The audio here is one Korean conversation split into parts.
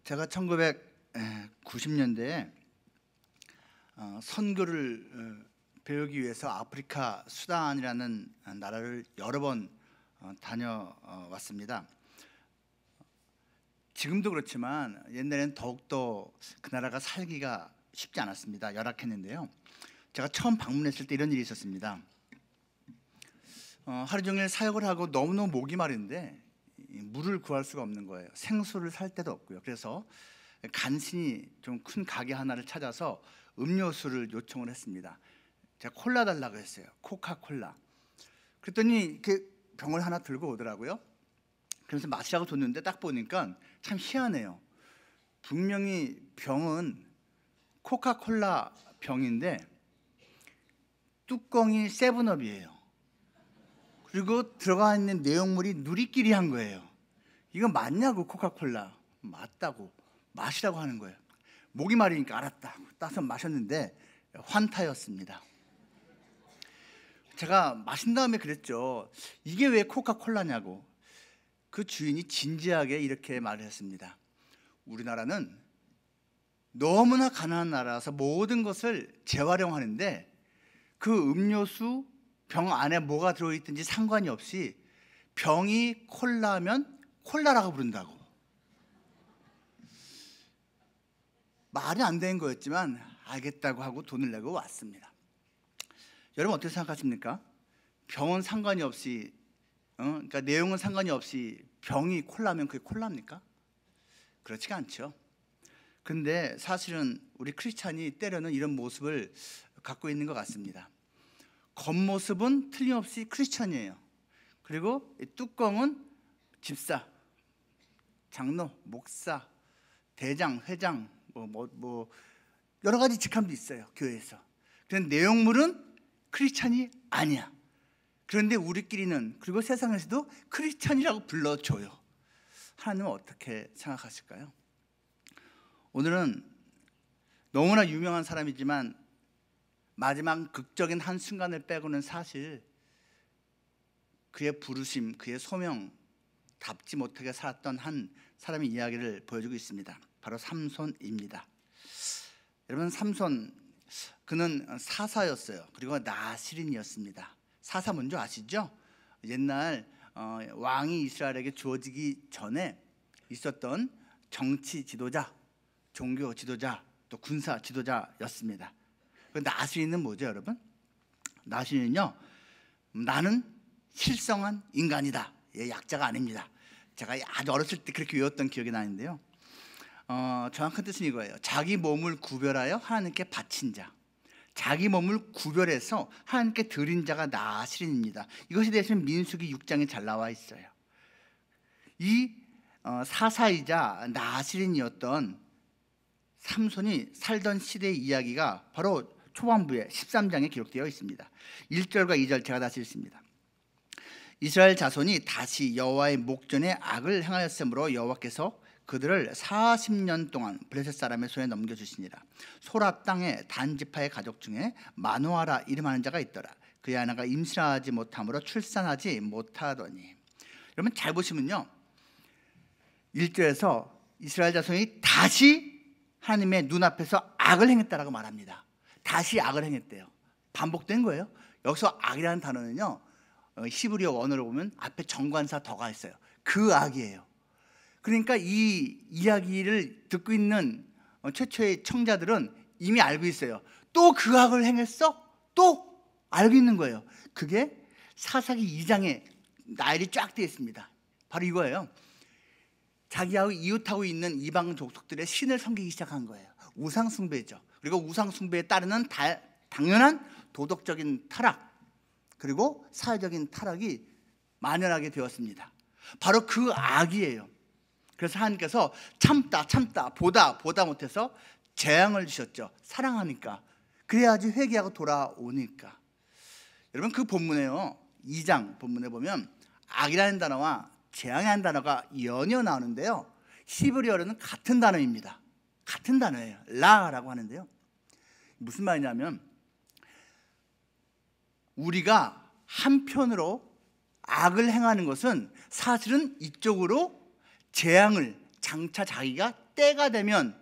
제가 1990년대에 선교를 배우기 위해서 아프리카 수단이라는 나라를 여러 번 다녀왔습니다. 지금도 그렇지만 옛날에는 더욱더 그 나라가 살기가 쉽지 않았습니다. 열악했는데요. 제가 처음 방문했을 때 이런 일이 있었습니다. 하루 종일 사역을 하고 너무너무 목이 마른데 물을 구할 수가 없는 거예요. 생수를 살 데도 없고요. 그래서 간신히 좀 큰 가게 하나를 찾아서 음료수를 요청을 했습니다. 제가 콜라 달라고 했어요. 코카콜라. 그랬더니 그 병을 하나 들고 오더라고요. 그래서 마시라고 줬는데 딱 보니까 참 희한해요. 분명히 병은 코카콜라 병인데 뚜껑이 세븐업이에요. 그리고 들어가 있는 내용물이 누리끼리 한 거예요. 이거 맞냐고. 코카콜라 맞다고 마시라고 하는 거예요. 목이 마르니까 알았다 따서 마셨는데 환타였습니다. 제가 마신 다음에 그랬죠. 이게 왜 코카콜라냐고. 그 주인이 진지하게 이렇게 말을 했습니다. 우리나라는 너무나 가난한 나라라서 모든 것을 재활용하는데 그 음료수 병 안에 뭐가 들어있든지 상관이 없이 병이 콜라면 콜라라고 부른다고. 말이 안 되는 거였지만 알겠다고 하고 돈을 내고 왔습니다. 여러분 어떻게 생각하십니까? 병은 상관이 없이 그러니까 내용은 상관이 없이 병이 콜라면 그게 콜라입니까? 그렇지가 않죠. 근데 사실은 우리 크리스찬이 때로는 이런 모습을 갖고 있는 것 같습니다. 겉모습은 틀림없이 크리스찬이에요. 그리고 이 뚜껑은 집사, 장로, 목사, 대장, 회장 뭐 여러 가지 직함도 있어요. 교회에서. 그런데 내용물은 크리스찬이 아니야. 그런데 우리끼리는 그리고 세상에서도 크리스찬이라고 불러줘요. 하나님은 어떻게 생각하실까요? 오늘은 너무나 유명한 사람이지만 마지막 극적인 한 순간을 빼고는 사실 그의 부르심, 그의 소명 답지 못하게 살았던 한 사람의 이야기를 보여주고 있습니다. 바로 삼손입니다. 여러분, 삼손 그는 사사였어요. 그리고 나실인이었습니다. 사사 뭔지 아시죠? 옛날 왕이 이스라엘에게 주어지기 전에 있었던 정치 지도자, 종교 지도자, 또 군사 지도자였습니다. 나실인은 뭐죠, 여러분? 나실인은요, 나는 실성한 인간이다. 약자가 아닙니다. 제가 아주 어렸을 때 그렇게 외웠던 기억이 나는데요. 정확한 뜻은 이거예요. 자기 몸을 구별하여 하나님께 바친 자, 자기 몸을 구별해서 하나님께 드린 자가 나실인입니다. 이것에 대해서는 민수기 6장에 잘 나와 있어요. 이 사사이자 나실인이었던 삼손이 살던 시대의 이야기가 바로 초반부에 13장에 기록되어 있습니다. 1절과 2절 제가 다시 읽습니다. 이스라엘 자손이 다시 여호와의 목전에 악을 행하였으므로 여호와께서 그들을 40년 동안 블레셋 사람의 손에 넘겨주시니라. 소라 땅의 단지파의 가족 중에 마노아라 이름하는 자가 있더라. 그의 아내가 임신하지 못함으로 출산하지 못하더니. 여러분 잘 보시면요, 1절에서 이스라엘 자손이 다시 하나님의 눈앞에서 악을 행했다라고 말합니다. 다시 악을 행했대요. 반복된 거예요. 여기서 악이라는 단어는요, 히브리어 원어로 보면 앞에 정관사 더가 있어요. 그 악이에요. 그러니까 이 이야기를 듣고 있는 최초의 청자들은 이미 알고 있어요. 또 그 악을 행했어? 또 알고 있는 거예요. 그게 사사기 2장에 나열이 쫙 되어 있습니다. 바로 이거예요. 자기하고 이웃하고 있는 이방 족속들의 신을 섬기기 시작한 거예요. 우상 숭배죠. 그리고 우상 숭배에 따르는 당연한 도덕적인 타락, 그리고 사회적인 타락이 만연하게 되었습니다. 바로 그 악이에요. 그래서 하나님께서 참다 보다 못해서 재앙을 주셨죠. 사랑하니까. 그래야지 회개하고 돌아오니까. 여러분 그 본문에요, 2장 본문에 보면 악이라는 단어와 재앙이라는 단어가 연이어 나오는데요, 히브리어로는 같은 단어입니다. 같은 단어예요. 라라고 하는데요, 무슨 말이냐면 우리가 한편으로 악을 행하는 것은 사실은 이쪽으로 재앙을, 장차 자기가 때가 되면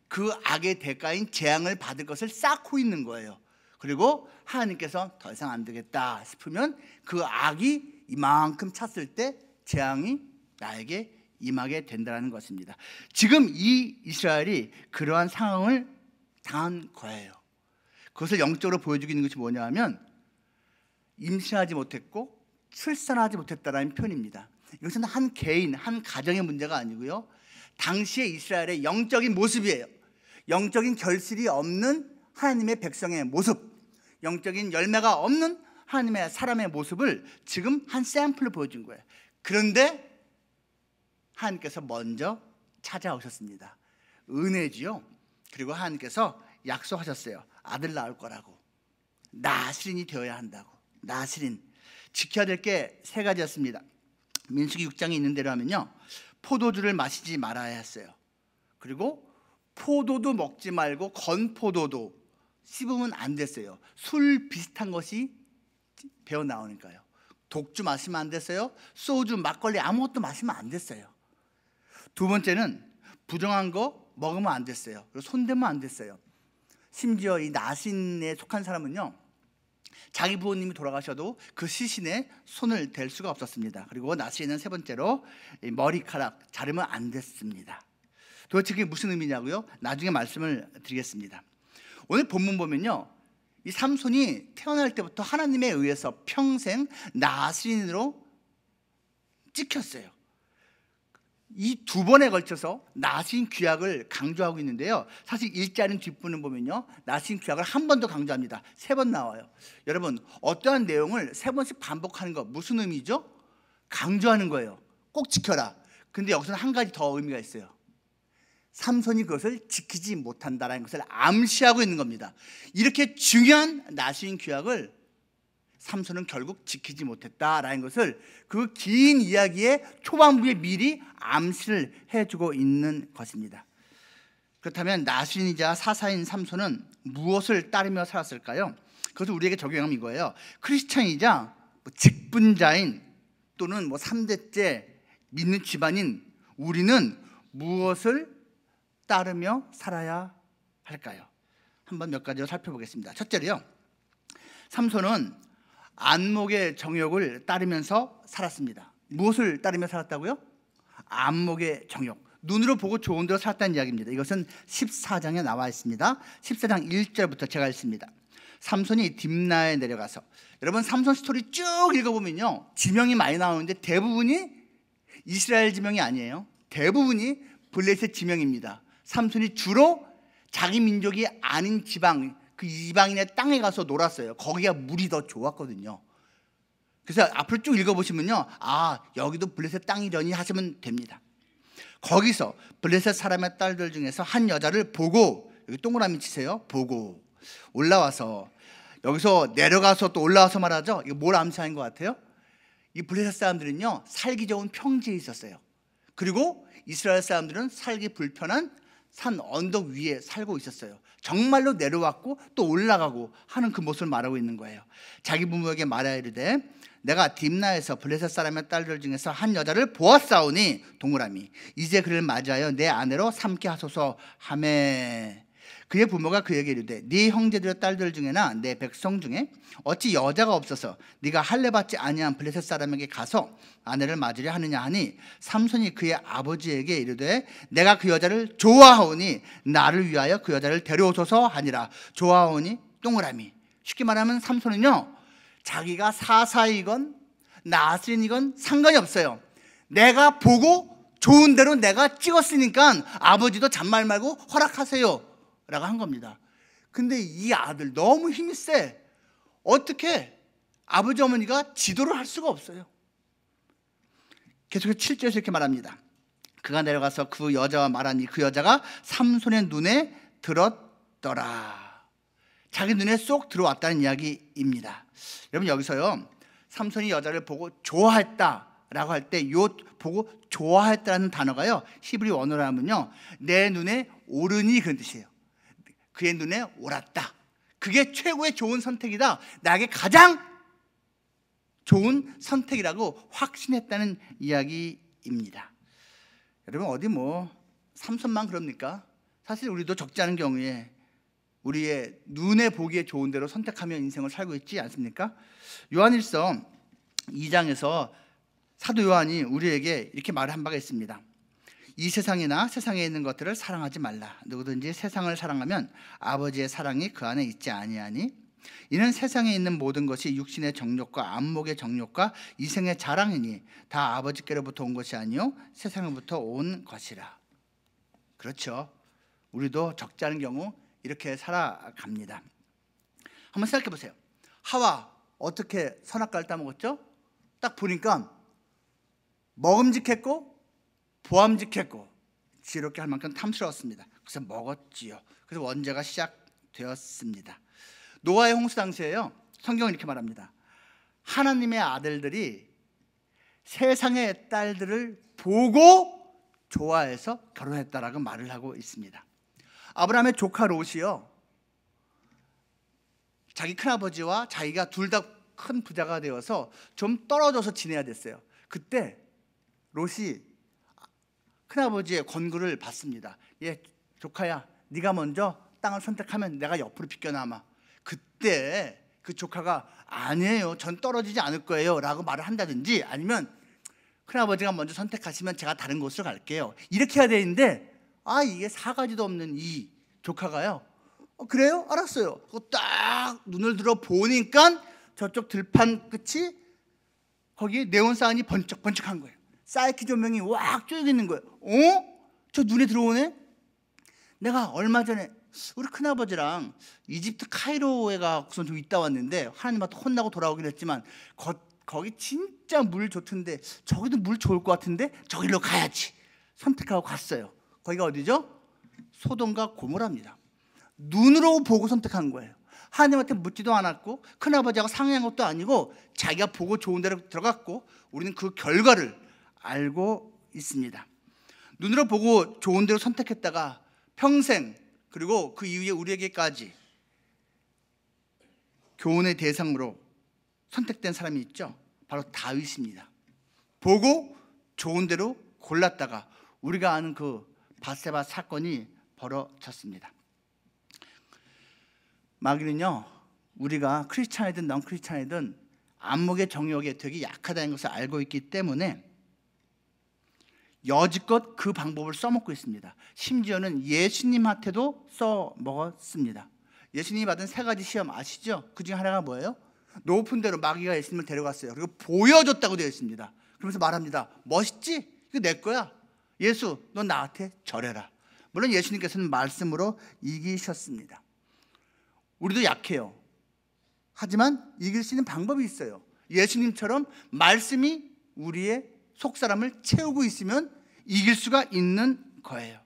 그 악의 대가인 재앙을 받을 것을 쌓고 있는 거예요. 그리고 하나님께서 더 이상 안 되겠다 싶으면 그 악이 이만큼 찼을 때 재앙이 나에게 임하게 된다는 것입니다. 지금 이 이스라엘이 그러한 상황을 당한 거예요. 그것을 영적으로 보여주고 있는 것이 뭐냐 하면 임신하지 못했고 출산하지 못했다라는 표현입니다. 이것은 한 개인, 한 가정의 문제가 아니고요, 당시의 이스라엘의 영적인 모습이에요. 영적인 결실이 없는 하나님의 백성의 모습, 영적인 열매가 없는 하나님의 사람의 모습을 지금 한 샘플로 보여준 거예요. 그런데 하나님께서 먼저 찾아오셨습니다. 은혜지요. 그리고 하나님께서 약속하셨어요. 아들 낳을 거라고. 나실인이 되어야 한다고. 나실인. 지켜야 될 게 세 가지였습니다. 민수기 6장에 있는 대로 하면요, 포도주를 마시지 말아야 했어요. 그리고 포도도 먹지 말고 건포도도 씹으면 안 됐어요. 술 비슷한 것이 배어 나오니까요. 독주 마시면 안 됐어요. 소주, 막걸리 아무것도 마시면 안 됐어요. 두 번째는 부정한 거 먹으면 안 됐어요. 그리고 손대면 안 됐어요. 심지어 이 나신에 속한 사람은요, 자기 부모님이 돌아가셔도 그 시신에 손을 댈 수가 없었습니다. 그리고 나신은 세 번째로 머리카락 자르면 안 됐습니다. 도대체 그게 무슨 의미냐고요? 나중에 말씀을 드리겠습니다. 오늘 본문 보면요, 이 삼손이 태어날 때부터 하나님에 의해서 평생 나신으로 찍혔어요. 이 두 번에 걸쳐서 나신 귀약을 강조하고 있는데요, 사실 일자는 뒷부분 보면요, 나신 귀약을 한 번 더 강조합니다. 세 번 나와요. 여러분, 어떠한 내용을 세 번씩 반복하는 거 무슨 의미죠? 강조하는 거예요. 꼭 지켜라. 근데 여기서는 한 가지 더 의미가 있어요. 삼손이 그것을 지키지 못한다는 것을 암시하고 있는 겁니다. 이렇게 중요한 나신 규약을 삼손은 결국 지키지 못했다라는 것을 그 긴 이야기의 초반부에 미리 암시를 해주고 있는 것입니다. 그렇다면 나신이자 사사인 삼손은 무엇을 따르며 살았을까요? 그것을 우리에게 적용하면 이거예요. 크리스찬이자 직분자인 또는 3대째 믿는 집안인 우리는 무엇을 따르며 살아야 할까요? 한번 몇 가지로 살펴보겠습니다. 첫째로요, 삼손은 안목의 정욕을 따르면서 살았습니다. 무엇을 따르며 살았다고요? 안목의 정욕. 눈으로 보고 좋은 대로 살았다는 이야기입니다. 이것은 14장에 나와 있습니다. 14장 1절부터 제가 읽습니다. 삼손이 딥나에 내려가서, 여러분 삼손 스토리 쭉 읽어보면요, 지명이 많이 나오는데 대부분이 이스라엘 지명이 아니에요. 대부분이 블레셋 지명입니다. 삼손이 주로 자기 민족이 아닌 지방, 그 이방인의 땅에 가서 놀았어요. 거기가 물이 더 좋았거든요. 그래서 앞으로 쭉 읽어보시면요, 아, 여기도 블레셋 땅이려니 하시면 됩니다. 거기서 블레셋 사람의 딸들 중에서 한 여자를 보고, 여기 동그라미 치세요. 보고 올라와서, 여기서 내려가서 또 올라와서 말하죠. 이거 뭘 암시하는 것 같아요? 이 블레셋 사람들은요, 살기 좋은 평지에 있었어요. 그리고 이스라엘 사람들은 살기 불편한 산 언덕 위에 살고 있었어요. 정말로 내려왔고 또 올라가고 하는 그 모습을 말하고 있는 거예요. 자기 부모에게 말하여 이르되, 내가 딥나에서 블레셋 사람의 딸들 중에서 한 여자를 보았사오니, 동그라미, 이제 그를 맞이하여 내 아내로 삼게 하소서 하매, 그의 부모가 그에게 이르되, 네 형제들의 딸들 중에나 내 백성 중에 어찌 여자가 없어서 네가 할례 받지 아니한 블레셋 사람에게 가서 아내를 맞으려 하느냐 하니, 삼손이 그의 아버지에게 이르되, 내가 그 여자를 좋아하오니 나를 위하여 그 여자를 데려오소서 하니라. 좋아하오니 동그라미. 쉽게 말하면 삼손은요, 자기가 사사이건 나신이건 상관이 없어요. 내가 보고 좋은 대로 내가 찍었으니까 아버지도 잔말 말고 허락하세요 라고 한 겁니다. 근데 이 아들 너무 힘이 세. 어떻게 아버지 어머니가 지도를 할 수가 없어요. 계속해서 7절에서 이렇게 말합니다. 그가 내려가서 그 여자와 말하니 그 여자가 삼손의 눈에 들었더라. 자기 눈에 쏙 들어왔다는 이야기입니다. 여러분, 여기서요, 삼손이 여자를 보고 좋아했다라고 할 때, 요 보고 좋아했다라는 단어가요, 히브리 원어로 하면요, 내 눈에 오르니 그런 뜻이에요. 그의 눈에 옳았다. 그게 최고의 좋은 선택이다. 나에게 가장 좋은 선택이라고 확신했다는 이야기입니다. 여러분 어디 뭐 삼손만 그럽니까? 사실 우리도 적지 않은 경우에 우리의 눈에 보기에 좋은 대로 선택하며 인생을 살고 있지 않습니까? 요한일서 2장에서 사도 요한이 우리에게 이렇게 말한 바가 있습니다. 이 세상이나 세상에 있는 것들을 사랑하지 말라. 누구든지 세상을 사랑하면 아버지의 사랑이 그 안에 있지 아니하니 이는 세상에 있는 모든 것이 육신의 정욕과 안목의 정욕과 이생의 자랑이니 다 아버지께로부터 온 것이 아니요 세상으로부터 온 것이라. 그렇죠. 우리도 적지 않은 경우 이렇게 살아갑니다. 한번 생각해 보세요. 하와 어떻게 선악과를 따먹었죠? 딱 보니까 먹음직했고 보암직했고 지혜롭게 할 만큼 탐스러웠습니다. 그래서 먹었지요. 그래서 원죄가 시작되었습니다. 노아의 홍수 당시에요, 성경은 이렇게 말합니다. 하나님의 아들들이 세상의 딸들을 보고 좋아해서 결혼했다라고 말을 하고 있습니다. 아브라함의 조카 롯이요, 자기 큰아버지와 자기가 둘 다 큰 부자가 되어서 좀 떨어져서 지내야 됐어요. 그때 롯이 큰아버지의 권고를 받습니다. 예, 조카야, 네가 먼저 땅을 선택하면 내가 옆으로 비껴나마. 그때 그 조카가 아니에요, 전 떨어지지 않을 거예요 라고 말을 한다든지, 아니면 큰아버지가 먼저 선택하시면 제가 다른 곳으로 갈게요, 이렇게 해야 되는데 이게 사가지도 없는 이 조카가요, 그래요? 알았어요. 딱 눈을 들어 보니까 저쪽 들판 끝이 거기에 네온사인이 번쩍번쩍한 거예요. 사이키 조명이 왁 쪼여 있는 거예요. 저 눈에 들어오네? 내가 얼마 전에 우리 큰아버지랑 이집트 카이로에 가고선 좀 있다 왔는데 하나님한테 혼나고 돌아오긴 했지만 거기 진짜 물 좋던데 저기도 물 좋을 것 같은데 저기로 가야지 선택하고 갔어요. 거기가 어디죠? 소돔과 고모라입니다. 눈으로 보고 선택한 거예요. 하나님한테 묻지도 않았고 큰아버지하고 상의한 것도 아니고 자기가 보고 좋은 데로 들어갔고, 우리는 그 결과를 알고 있습니다. 눈으로 보고 좋은 데로 선택했다가 평생, 그리고 그 이후에 우리에게까지 교훈의 대상으로 선택된 사람이 있죠. 바로 다윗입니다. 보고 좋은 데로 골랐다가 우리가 아는 그 밧세바 사건이 벌어졌습니다. 마귀는요, 우리가 크리스찬이든 넌 크리스찬이든 안목의 정욕에 되게 약하다는 것을 알고 있기 때문에 여지껏 그 방법을 써먹고 있습니다. 심지어는 예수님한테도 써먹었습니다. 예수님이 받은 3가지 시험 아시죠? 그 중에 하나가 뭐예요? 높은 데로 마귀가 예수님을 데려갔어요. 그리고 보여줬다고 되어 있습니다. 그러면서 말합니다. 멋있지? 이거 내 거야. 예수, 넌 나한테 절해라. 물론 예수님께서는 말씀으로 이기셨습니다. 우리도 약해요. 하지만 이길 수 있는 방법이 있어요. 예수님처럼 말씀이 우리의 속사람을 채우고 있으면 이길 수가 있는 거예요.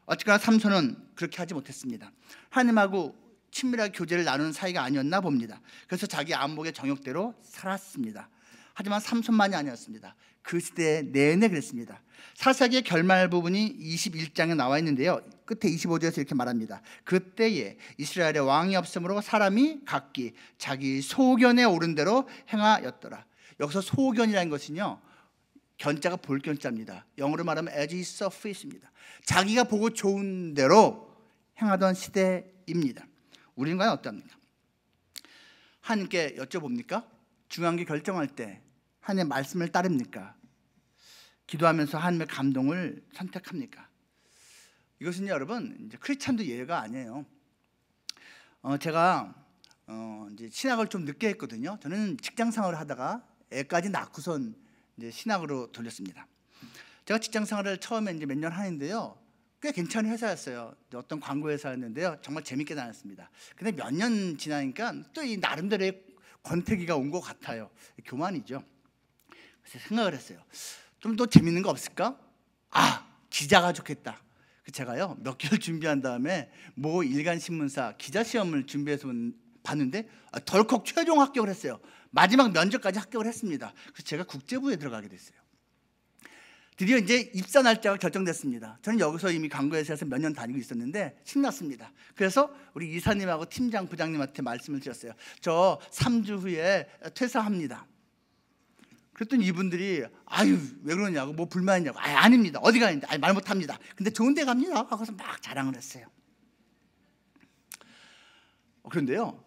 어쨌거나 삼손은 그렇게 하지 못했습니다. 하나님하고 친밀하게 교제를 나누는 사이가 아니었나 봅니다. 그래서 자기 안목의 정욕대로 살았습니다. 하지만 삼손만이 아니었습니다. 그 시대 내내 그랬습니다. 사사기의 결말 부분이 21장에 나와 있는데요, 끝에 25절에서 이렇게 말합니다. 그때에 이스라엘의 왕이 없으므로 사람이 각기 자기 소견에 오른 대로 행하였더라. 여기서 소견이라는 것은요, 견자가 볼 견자입니다. 영어로 말하면 as he saw fit입니다. 자기가 보고 좋은 대로 행하던 시대입니다. 우리는 과연 어떻습니까? 하나님께 여쭤봅니까? 중요한 게 결정할 때 하나님의 말씀을 따릅니까? 기도하면서 하나님의 감동을 선택합니까? 이것은 여러분, 이제 크리스찬도 예외가 아니에요. 제가 이제 신학을 좀 늦게 했거든요. 저는 직장 생활을 하다가 애까지 낳고선 이제 신학으로 돌렸습니다. 제가 직장 생활을 처음에 이제 몇 년 하는데요, 꽤 괜찮은 회사였어요. 어떤 광고 회사였는데요, 정말 재밌게 다녔습니다. 근데 몇 년 지나니까 또 이 나름대로의 권태기가 온 것 같아요. 교만이죠. 그래서 생각을 했어요. 좀 더 재밌는 거 없을까? 기자가 좋겠다. 제가요 몇 개월 준비한 다음에 모 일간신문사 기자 시험을 준비해서 봤는데 덜컥 최종 합격을 했어요. 마지막 면접까지 합격을 했습니다. 그래서 제가 국제부에 들어가게 됐어요. 드디어 이제 입사 날짜가 결정됐습니다. 저는 여기서 이미 광고회사에서 몇 년 다니고 있었는데 신났습니다. 그래서 우리 이사님하고 팀장, 부장님한테 말씀을 드렸어요. 저 3주 후에 퇴사합니다. 그랬더니 이분들이 아유 왜 그러냐고, 뭐 불만 있냐고. 아닙니다. 어디 가는데, 말 못합니다. 근데 좋은 데 갑니다 하고서 막 자랑을 했어요. 그런데요,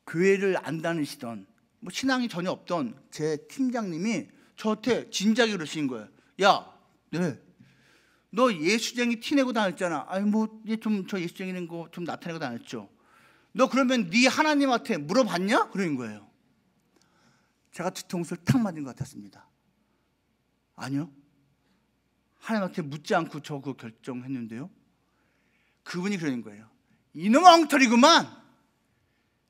교회를 안 다니시던, 뭐 신앙이 전혀 없던 제 팀장님이 저한테 진작에 그러시는 거예요. 야, 네, 너 예수쟁이 티내고 다녔잖아. 아니 뭐 좀 저 예수쟁이는 거 좀 나타내고 다녔죠. 너 그러면 네 하나님한테 물어봤냐? 그러는 거예요. 제가 뒤통수를 탁 맞은 것 같았습니다. 아니요, 하나님한테 묻지 않고 저 그거 결정했는데요. 그분이 그러는 거예요. 이놈 엉터리구만.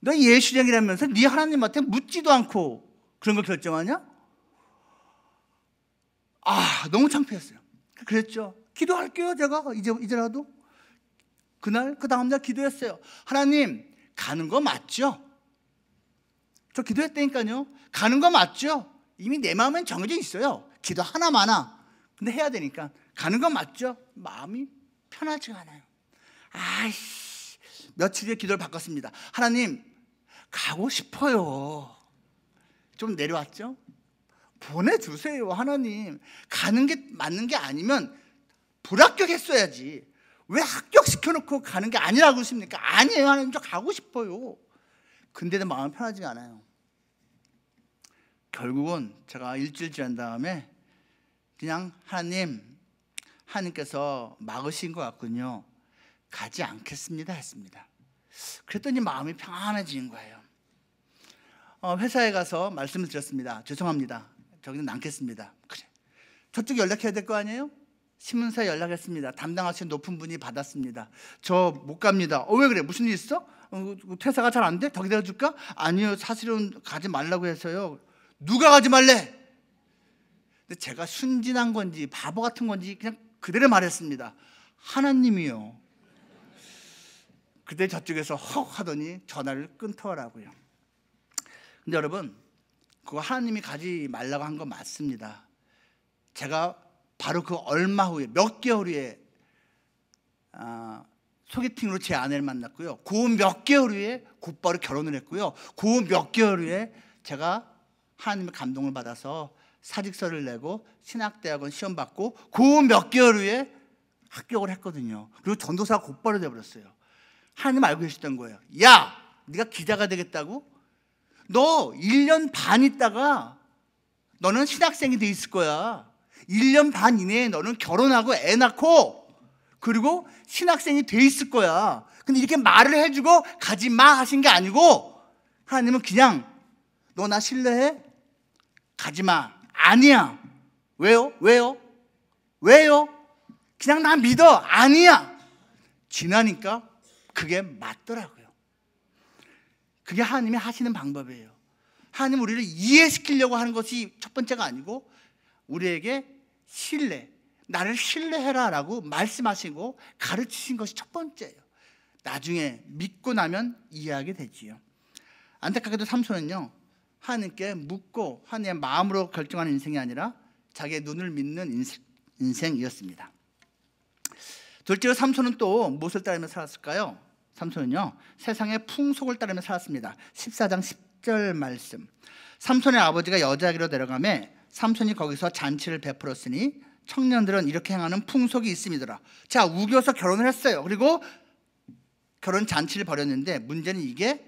너 예수쟁이라면서 네 하나님한테 묻지도 않고 그런 걸 결정하냐? 너무 창피했어요. 그랬죠. 기도할게요. 제가 이제라도. 그날 그 다음날 기도했어요. 하나님, 가는 거 맞죠? 저 기도했다니까요. 가는 거 맞죠? 이미 내 마음엔 정해져 있어요. 기도 하나마나. 근데 해야 되니까 가는 거 맞죠? 마음이 편하지가 않아요. 며칠 후에 기도를 바꿨습니다. 하나님, 가고 싶어요. 좀 내려왔죠? 보내주세요. 하나님, 가는 게 맞는 게 아니면 불합격했어야지. 왜 합격시켜놓고 가는 게 아니라고 그러십니까? 아니에요. 하나님, 저 가고 싶어요. 근데도 마음이 편하지가 않아요. 결국은 제가 일주일 지난 다음에 그냥 하나님께서 막으신 것 같군요. 가지 않겠습니다 했습니다. 그랬더니 마음이 평안해지는 거예요. 회사에 가서 말씀을 드렸습니다. 죄송합니다. 저기는 남겠습니다. 그래, 저쪽 연락해야 될 거 아니에요? 신문사에 연락했습니다. 담당하시는 높은 분이 받았습니다. 저 못 갑니다. 왜 그래? 무슨 일 있어? 퇴사가 잘 안 돼? 더 기다려줄까? 아니요, 사실은 가지 말라고 해서요. 누가 가지 말래? 근데 제가 순진한 건지 바보 같은 건지 그냥 그대로 말했습니다. 하나님이요. 그때 저쪽에서 헉 하더니 전화를 끊더라고요. 근데 여러분, 그거 하나님이 가지 말라고 한 거 맞습니다. 제가 바로 그 얼마 후에, 몇 개월 후에 소개팅으로 제 아내를 만났고요. 그 몇 개월 후에 곧바로 결혼을 했고요. 그 몇 개월 후에 제가 하나님의 감동을 받아서 사직서를 내고 신학대학원 시험 받고 그 몇 개월 후에 합격을 했거든요. 그리고 전도사가 곧바로 돼버렸어요. 하나님 알고 계시던 거예요. 야, 네가 기자가 되겠다고? 너 1년 반 있다가 너는 신학생이 돼 있을 거야. 1년 반 이내에 너는 결혼하고 애 낳고 그리고 신학생이 돼 있을 거야. 근데 이렇게 말을 해주고 가지 마 하신 게 아니고 하나님은 그냥 너 나 신뢰해? 가지 마. 아니야. 왜요? 그냥 나 믿어. 아니야. 지나니까 그게 맞더라고요. 그게 하나님이 하시는 방법이에요. 하나님 우리를 이해시키려고 하는 것이 첫 번째가 아니고 우리에게 나를 신뢰해라 라고 말씀하시고 가르치신 것이 첫 번째예요. 나중에 믿고 나면 이해하게 되지요. 안타깝게도 삼손은요, 하나님께 묻고 하나님의 마음으로 결정하는 인생이 아니라 자기의 눈을 믿는 인생이었습니다. 둘째로 삼손은 또 무엇을 따르며 살았을까요? 삼손은요, 세상의 풍속을 따르며 살았습니다. 14장 10절 말씀. 삼손의 아버지가 여자에게로 데려가매 삼손이 거기서 잔치를 베풀었으니 청년들은 이렇게 행하는 풍속이 있음이더라. 자, 우겨서 결혼을 했어요. 그리고 결혼 잔치를 벌였는데 문제는 이게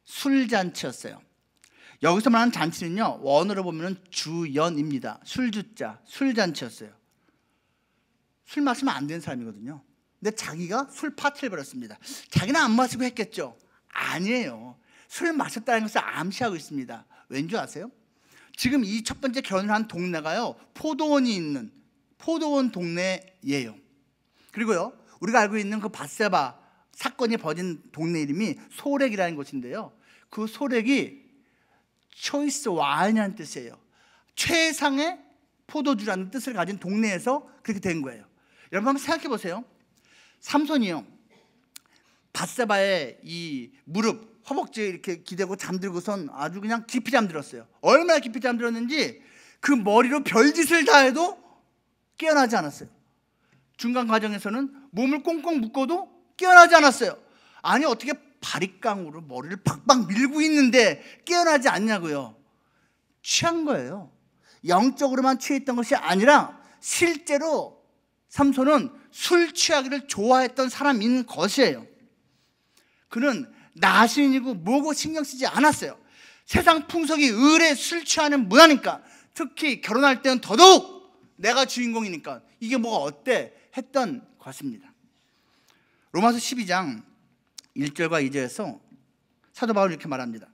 술잔치였어요. 여기서 말하는 잔치는요, 원어로 보면 주연입니다. 술주자, 술잔치였어요. 술 마시면 안 되는 사람이거든요. 근데 자기가 술 파티를 벌였습니다. 자기는 안 마시고 했겠죠? 아니에요. 술 마셨다는 것을 암시하고 있습니다. 왠지 아세요? 지금 이 첫 번째 결혼을 한 동네가요, 포도원이 있는 포도원 동네예요. 그리고요, 우리가 알고 있는 그 밧세바 사건이 벌어진 동네 이름이 소렉이라는 곳인데요, 그 소렉이 초이스 와인이라는 뜻이에요. 최상의 포도주라는 뜻을 가진 동네에서 그렇게 된 거예요. 여러분 한번 생각해 보세요. 삼손이요, 밧세바의 이 무릎 허벅지에 이렇게 기대고 잠들고선 아주 그냥 깊이 잠들었어요. 얼마나 깊이 잠들었는지 그 머리로 별짓을 다 해도 깨어나지 않았어요. 중간 과정에서는 몸을 꽁꽁 묶어도 깨어나지 않았어요. 아니 어떻게 바리깡으로 머리를 팍팍 밀고 있는데 깨어나지 않냐고요. 취한 거예요. 영적으로만 취했던 것이 아니라 실제로 삼손은 술 취하기를 좋아했던 사람인 것이에요. 그는 나신이고 뭐고 신경 쓰지 않았어요. 세상 풍속이 의례 술 취하는 문화니까, 특히 결혼할 때는 더더욱 내가 주인공이니까 이게 뭐가 어때 했던 것입니다. 로마서 12장 1절과 2절에서 사도 바울이 이렇게 말합니다.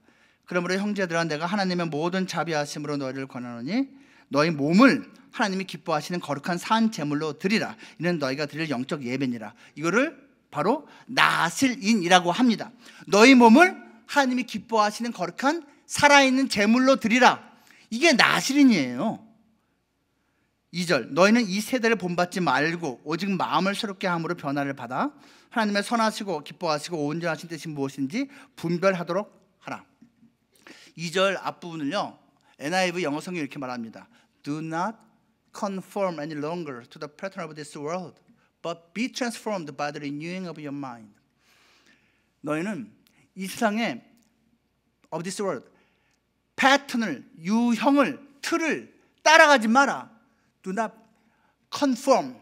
그러므로 형제들아, 내가 하나님의 모든 자비하심으로 너희를 권하노니 너희 몸을 하나님이 기뻐하시는 거룩한 산 제물로 드리라. 이는 너희가 드릴 영적 예배니라. 이거를 바로 나실인이라고 합니다. 너희 몸을 하나님이 기뻐하시는 거룩한 살아있는 제물로 드리라. 이게 나실인이에요. 2절, 너희는 이 세대를 본받지 말고 오직 마음을 새롭게 함으로 변화를 받아 하나님의 선하시고 기뻐하시고 온전하신 뜻이 무엇인지 분별하도록 하라. 2절 앞부분을요, NIV 영어 성경이 이렇게 말합니다. Do not conform any longer to the pattern of this world, but be transformed by the renewing of your mind. 너희는 이 세상의 of this world, 패턴을, 유형을, 틀을 따라가지 마라. Do not conform,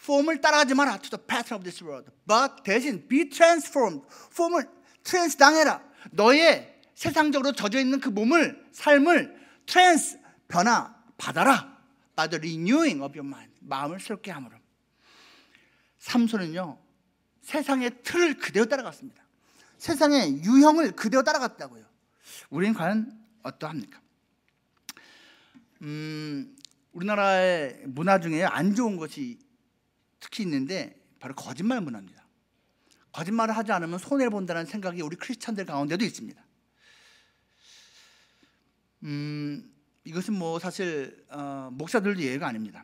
폼을 따라가지 마라 to the pattern of this world, but 대신 be transformed, 폼을 트랜스 당해라. 너의 세상적으로 젖어있는 그 몸을, 삶을 트랜스, 변화 받아라. by the renewing of your mind, 마음을 새롭게 함으로. 삼손은요, 세상의 틀을 그대로 따라갔습니다. 세상의 유형을 그대로 따라갔다고요. 우리는 과연 어떠합니까? 우리나라의 문화 중에 안 좋은 것이 특히 있는데 바로 거짓말 문화입니다. 거짓말을 하지 않으면 손해를 본다는 생각이 우리 크리스찬들 가운데도 있습니다. 이것은 뭐 사실 목사들도 예외가 아닙니다.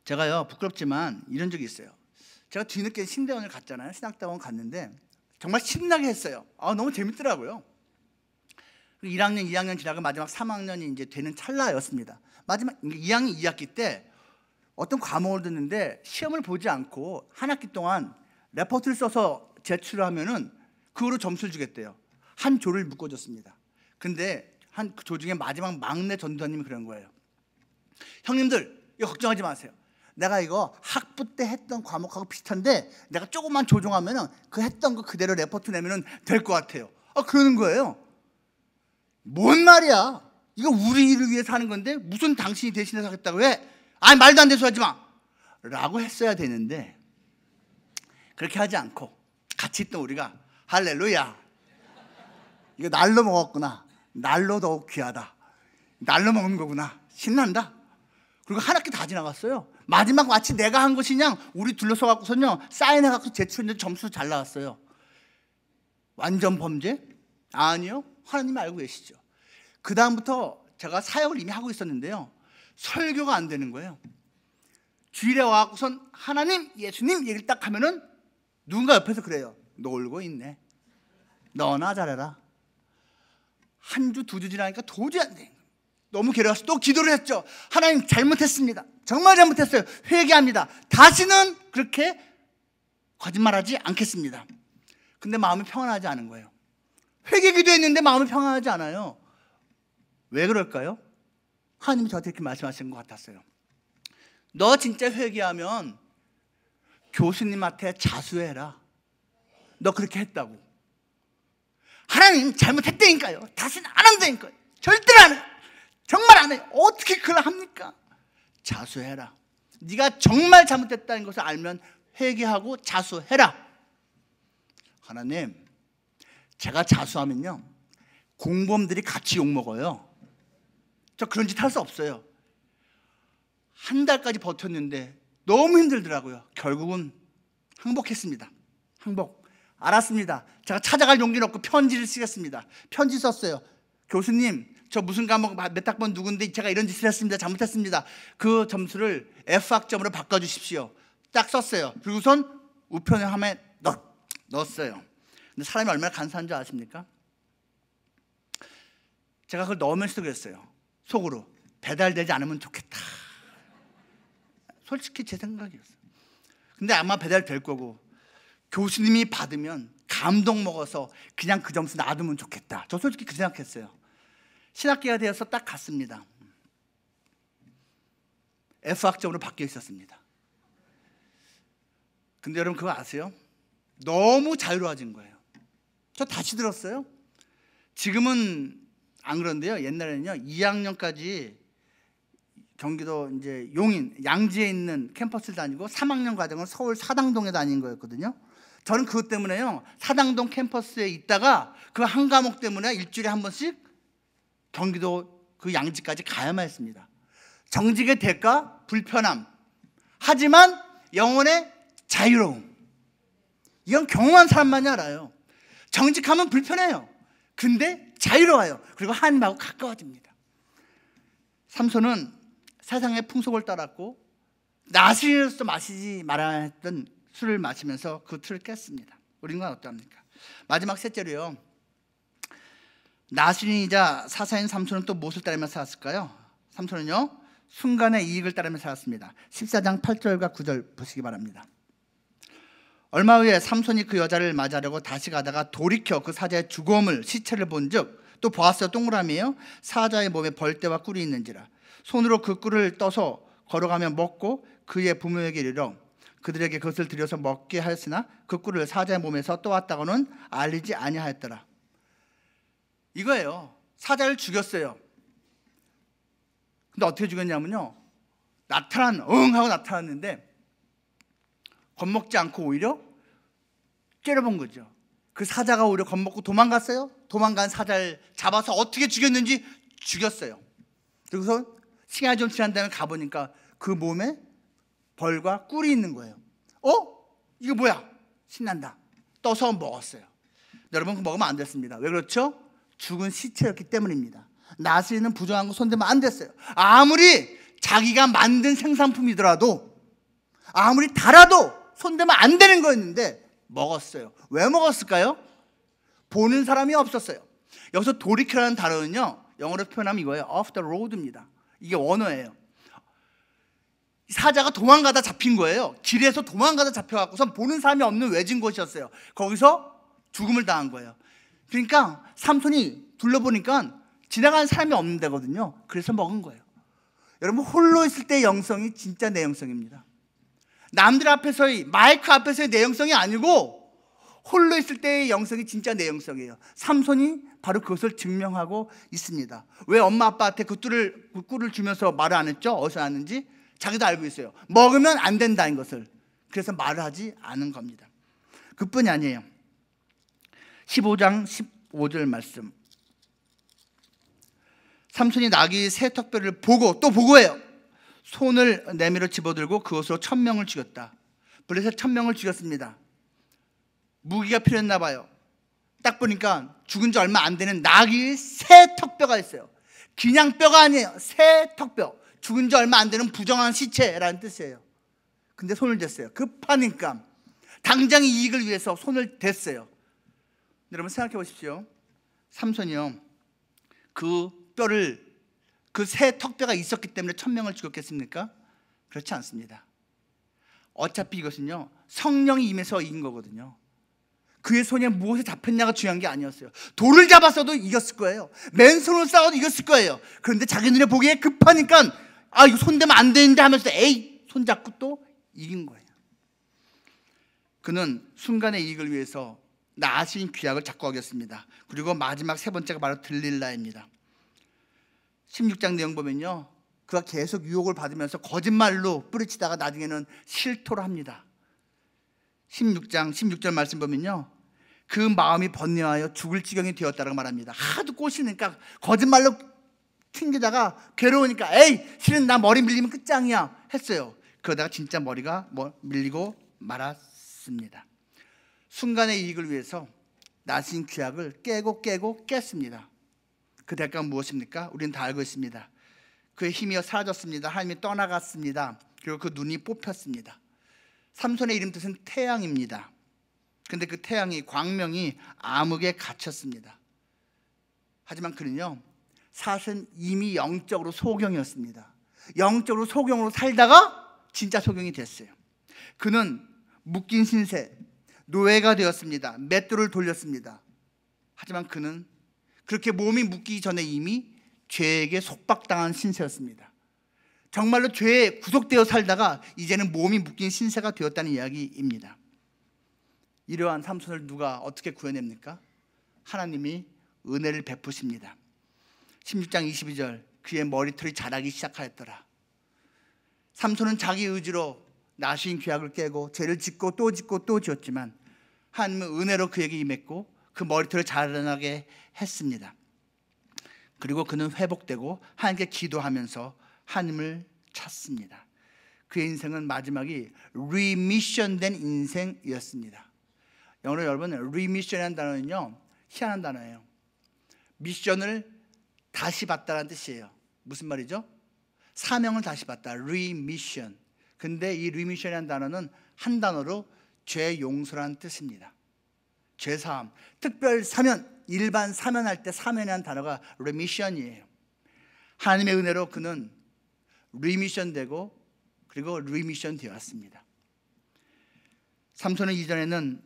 제가요, 부끄럽지만 이런 적이 있어요. 제가 뒤늦게 신대원을 갔잖아요. 신학대원 갔는데 정말 신나게 했어요. 너무 재밌더라고요. 1학년, 2학년 지나고 마지막 3학년이 이제 되는 찰나였습니다. 마지막 2학년 2학기 때 어떤 과목을 듣는데 시험을 보지 않고 한 학기 동안 레포트를 써서 제출을 하면은 그거로 점수를 주겠대요. 한 조를 묶어줬습니다. 근데 한 조 중에 마지막 막내 전도사님이 그런 거예요. 형님들, 이거 걱정하지 마세요. 내가 이거 학부 때 했던 과목하고 비슷한데 내가 조금만 조정하면은 그 했던 거 그대로 레포트 내면은 될 것 같아요. 그러는 거예요. 뭔 말이야? 이거 우리를 위해서 하는 건데 무슨 당신이 대신해서 하겠다고 해? 말도 안 되는 소리 하지 마! 라고 했어야 되는데 그렇게 하지 않고 같이 있던 우리가 할렐루야, 이거 날로 먹었구나, 날로 더욱 귀하다, 날로 먹은 거구나, 신난다. 그리고 한 학기 다 지나갔어요. 마지막 마치 내가 한 것이냐 우리 둘러서 갖고서는요 사인해갖고 제출했는데 점수 잘 나왔어요. 완전 범죄? 아니요, 하나님이 알고 계시죠. 그 다음부터 제가 사역을 이미 하고 있었는데요, 설교가 안 되는 거예요. 주일에 와갖고선 하나님, 예수님 얘기를 딱 하면은 누군가 옆에서 그래요. 놀고 있네, 너나 잘해라. 한 주, 두 주 지나니까 도저히 안 돼. 너무 괴로워서 또 기도를 했죠. 하나님, 잘못했습니다. 정말 잘못했어요. 회개합니다. 다시는 그렇게 거짓말하지 않겠습니다. 근데 마음이 평안하지 않은 거예요. 회개 기도했는데 마음이 평안하지 않아요. 왜 그럴까요? 하나님이 저한테 이렇게 말씀하시는 것 같았어요. 너 진짜 회개하면 교수님한테 자수해라. 너 그렇게 했다고. 하나님, 잘못했다니까요. 다시는 안 한다니까요. 절대로 안 해요. 정말 안 해요. 어떻게 그걸 합니까? 자수해라. 네가 정말 잘못했다는 것을 알면 회개하고 자수해라. 하나님, 제가 자수하면요 공범들이 같이 욕먹어요. 저 그런 짓 할 수 없어요. 한 달까지 버텼는데 너무 힘들더라고요. 결국은 항복했습니다. 항복. 알았습니다. 제가 찾아갈 용기는 없고 편지를 쓰겠습니다. 편지 썼어요. 교수님, 저 무슨 과목 몇 학번 누군데 제가 이런 짓을 했습니다. 잘못했습니다. 그 점수를 F학점으로 바꿔주십시오. 딱 썼어요. 그리고선 우편함에 넣었어요. 근데 사람이 얼마나 간사한 줄 아십니까? 제가 그걸 넣으면서도 그랬어요. 속으로 배달되지 않으면 좋겠다. 솔직히 제 생각이었어요. 근데 아마 배달될 거고 교수님이 받으면 감동 먹어서 그냥 그 점수 놔두면 좋겠다. 저 솔직히 그 생각했어요. 신학기가 되어서 딱 갔습니다. F학점으로 바뀌어 있었습니다. 근데 여러분 그거 아세요? 너무 자유로워진 거예요. 저 다시 들었어요. 지금은 안 그런데요. 옛날에는요 2학년까지 경기도 이제 용인 양지에 있는 캠퍼스를 다니고 3학년 과정은 서울 사당동에 다닌 거였거든요. 저는 그것 때문에요 사당동 캠퍼스에 있다가 그 한 과목 때문에 일주일에 한 번씩 경기도 그 양지까지 가야만 했습니다. 정직의 대가 불편함, 하지만 영혼의 자유로움. 이건 경험한 사람만이 알아요. 정직하면 불편해요. 근데 자유로워요. 그리고 하나님하고 가까워집니다. 삼손은 세상의 풍속을 따랐고 나시로서 마시지 말아야 했던 술을 마시면서 그 틀을 깼습니다. 우리는 어떠합니까? 마지막 셋째로요, 나시인이자 사사인 삼손은 또 무엇을 따르며 살았을까요? 삼손은요 순간의 이익을 따르며 살았습니다. 14장 8절과 9절 보시기 바랍니다. 얼마 후에 삼손이 그 여자를 맞이하려고 다시 가다가 돌이켜 그 사자의 죽음을 시체를 본즉 또 보았어요. 동그라미에요. 사자의 몸에 벌떼와 꿀이 있는지라. 손으로 그 꿀을 떠서 걸어가며 먹고 그의 부모에게 이르러 그들에게 그것을 들여서 먹게 하였으나 그 꿀을 사자의 몸에서 떠왔다고는 알리지 아니하였더라. 이거예요. 사자를 죽였어요. 근데 어떻게 죽였냐면요, 하고 나타났는데 겁먹지 않고 오히려 째려본 거죠. 그 사자가 오히려 겁먹고 도망갔어요. 도망간 사자를 잡아서 어떻게 죽였는지 죽였어요. 그래서 시간이 좀 지난 다음에 가보니까 그 몸에 벌과 꿀이 있는 거예요. 이거 뭐야? 신난다. 떠서 먹었어요. 여러분 그거 먹으면 안 됐습니다. 왜 그렇죠? 죽은 시체였기 때문입니다. 나스리는 부정한 거 손대면 안 됐어요. 아무리 자기가 만든 생산품이더라도, 아무리 달아도 손대면 안 되는 거였는데 먹었어요. 왜 먹었을까요? 보는 사람이 없었어요. 여기서 돌이켜라는 단어는요 영어로 표현하면 이거예요. off the road입니다. 이게 원어예요. 사자가 도망가다 잡힌 거예요. 길에서 도망가다 잡혀갖고서 보는 사람이 없는 외진 곳이었어요. 거기서 죽음을 당한 거예요. 그러니까 삼손이 둘러보니까 지나가는 사람이 없는 데거든요. 그래서 먹은 거예요. 여러분 홀로 있을 때의 영성이 진짜 내 영성입니다. 남들 앞에서의, 마이크 앞에서의 내 영성이 아니고 홀로 있을 때의 영성이 진짜 내 영성이에요. 삼손이 바로 그것을 증명하고 있습니다. 왜 엄마 아빠한테 그 꿀을 주면서 말을 안 했죠? 어디서 났는지 자기도 알고 있어요. 먹으면 안 된다는 것을. 그래서 말을 하지 않은 겁니다. 그뿐이 아니에요. 15장 15절 말씀. 삼손이 나귀 세 턱뼈를 보고 또 보고해요. 손을 내밀어 집어들고 그것으로 1000명을 죽였다. 블레셋 1000명을 죽였습니다. 무기가 필요했나 봐요. 딱 보니까 죽은 지 얼마 안 되는 나귀 세 턱뼈가 있어요. 그냥 뼈가 아니에요. 세 턱뼈. 죽은 지 얼마 안 되는 부정한 시체라는 뜻이에요. 근데 손을 댔어요. 급하니까 당장의 이익을 위해서 손을 댔어요. 여러분 생각해 보십시오. 삼손이요 그 뼈를, 그 새 턱뼈가 있었기 때문에 1000명을 죽였겠습니까? 그렇지 않습니다. 어차피 이것은요 성령이 임해서 이긴 거거든요. 그의 손에 무엇에 잡혔냐가 중요한 게 아니었어요. 돌을 잡았어도 이겼을 거예요. 맨손으로 싸워도 이겼을 거예요. 그런데 자기 눈에 보기에 급하니까 이거 손대면 안 되는데 하면서 손잡고 또 이긴 거예요. 그는 순간의 이익을 위해서 나아진 귀약을 잡고 하겠습니다. 그리고 마지막 세 번째가 바로 들릴라입니다. 16장 내용 보면요 그가 계속 유혹을 받으면서 거짓말로 뿌리치다가 나중에는 실토를 합니다. 16장 16절 말씀 보면요 그 마음이 번뇌하여 죽을 지경이 되었다라고 말합니다. 하도 꼬시니까 거짓말로 튕기다가 괴로우니까 실은 나 머리 밀리면 끝장이야 했어요. 그러다가 진짜 머리가 밀리고 말았습니다. 순간의 이익을 위해서 나신 규약을 깨고 깼습니다. 그 대가는 무엇입니까? 우리는 다 알고 있습니다. 그의 힘이 사라졌습니다. 하나님이 떠나갔습니다. 그리고 그 눈이 뽑혔습니다. 삼손의 이름 뜻은 태양입니다. 근데 그 태양이, 광명이 암흑에 갇혔습니다. 하지만 그는요 사실은 이미 영적으로 소경이었습니다. 영적으로 소경으로 살다가 진짜 소경이 됐어요. 그는 묶인 신세, 노예가 되었습니다. 맷돌을 돌렸습니다. 하지만 그는 그렇게 몸이 묶이기 전에 이미 죄에게 속박당한 신세였습니다. 정말로 죄에 구속되어 살다가 이제는 몸이 묶인 신세가 되었다는 이야기입니다. 이러한 삼손을 누가 어떻게 구해냅니까? 하나님이 은혜를 베푸십니다. 16장 22절, 그의 머리털이 자라기 시작하였더라. 삼손은 자기 의지로 나신 규약을 깨고 죄를 짓고 또 짓고 또 지었지만 하나님은 은혜로 그에게 임했고 그 머리털을 자라나게 했습니다. 그리고 그는 회복되고 하나님께 기도하면서 하나님을 찾습니다. 그의 인생은 마지막이 리미션된 인생이었습니다. 영어로 여러분, 리미션이라는 단어는요, 희한한 단어예요. 미션을 다시 받다라는 뜻이에요. 무슨 말이죠? 사명을 다시 받다, 리미션. 근데 이 리미션이라는 단어는 한 단어로 죄 용서라는 뜻입니다. 죄사함, 특별 사면, 일반 사면할 때 사면이라는 단어가 리미션이에요. 하나님의 은혜로 그는 리미션 되고 그리고 리미션 되었습니다. 삼손은 이전에는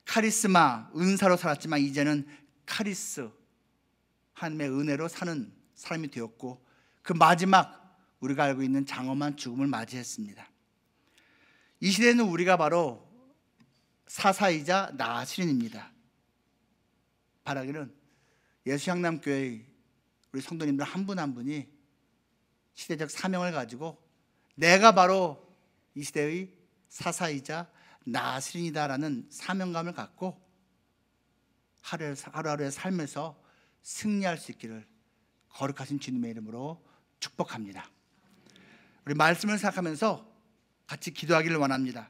카리스마, 은사로 살았지만 이제는 카리스, 하나님의 은혜로 사는 사람이 되었고 그 마지막 우리가 알고 있는 장엄한 죽음을 맞이했습니다. 이 시대에는 우리가 바로 사사이자 나시린입니다. 바라기는 예수향남교회 우리 성도님들 한 분 한 분이 시대적 사명을 가지고 내가 바로 이 시대의 사사이자 나시린이다라는 사명감을 갖고 하루하루의 삶에서 승리할 수 있기를 거룩하신 주님의 이름으로 축복합니다. 우리 말씀을 생각하면서 같이 기도하기를 원합니다.